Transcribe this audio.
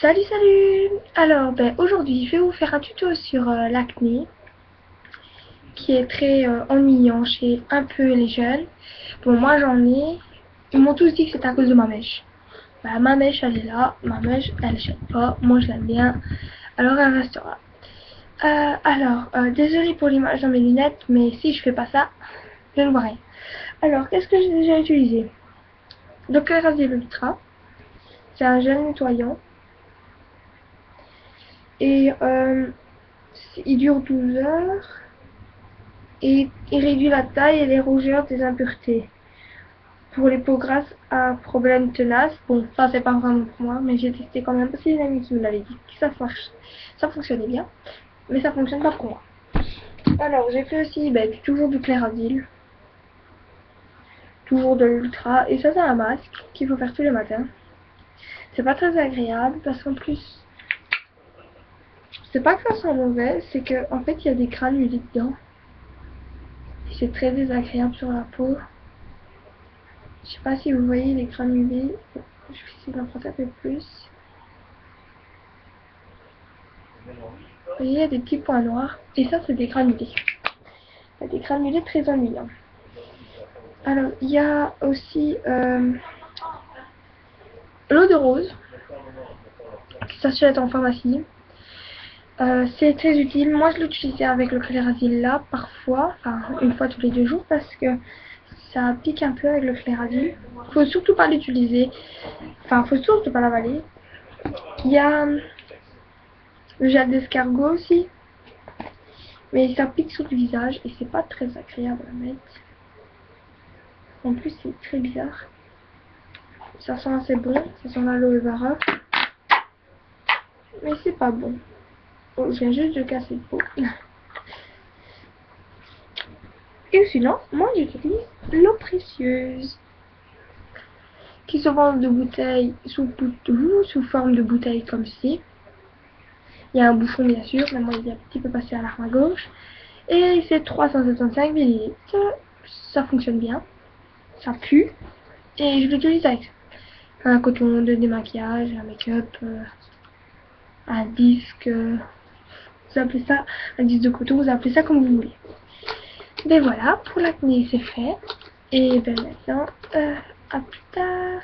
Salut, salut! Alors, aujourd'hui, je vais vous faire un tuto sur l'acné, qui est très ennuyant chez un peu les jeunes. Bon, moi j'en ai. Ils m'ont tous dit que c'était à cause de ma mèche. Bah, ma mèche, elle est là. Ma mèche, elle ne chante pas. Moi, je l'aime bien. Alors, elle restera. Désolée pour l'image dans mes lunettes, mais si je fais pas ça, je ne vois rien. Alors, qu'est-ce que j'ai déjà utilisé? Donc, Clearasil Ultra. C'est un gel nettoyant. Et il dure 12 heures. Et il réduit la taille et les rougeurs des impuretés. Pour les peaux grasses à problème tenace, bon, ça c'est pas vraiment pour moi, mais j'ai testé quand même parce qu'il y a une amie qui me l'avait dit que ça fonctionnait bien, mais ça fonctionne pas pour moi. Alors j'ai fait aussi toujours du Clearasil, toujours de l'Ultra, et ça c'est un masque qu'il faut faire tous les matins. C'est pas très agréable parce qu'en plus, c'est pas que ça sent mauvais, c'est que en fait il y a des granulés dedans. Et c'est très désagréable sur la peau. Je sais pas si vous voyez les granulés. Je vais essayer d'en prendre un peu plus. Vous voyez, il y a des petits points noirs. Et ça, c'est des granulés. Il y a des granulés très ennuyants. Alors, il y a aussi l'eau de rose qui s'achète en pharmacie. C'est très utile. Moi, je l'utilisais avec le Clearasil là, parfois, enfin une fois tous les 2 jours, parce que ça pique un peu avec le Clearasil. Faut surtout pas l'utiliser. Enfin, faut surtout pas l'avaler. Il y a le gel d'escargot aussi. Mais ça pique sur le visage et c'est pas très agréable à mettre. En plus, c'est très bizarre. Ça sent assez bon, ça sent l'aloe vera. Mais c'est pas bon. Oh, je viens juste de casser le pot. Et sinon, moi j'utilise l'eau précieuse. Qui se vend de bouteilles sous forme de bouteille comme ci. Il y a un bouchon bien sûr, mais moi il est un petit peu passé à l'arme à gauche. Et c'est 375 ml. Ça fonctionne bien. Ça pue. Et je l'utilise avec un coton de démaquillage, un make-up, un disque, vous appelez ça un disque de coton, vous appelez ça comme vous voulez. Ben voilà, pour l'acné c'est fait. Et ben maintenant, à plus tard.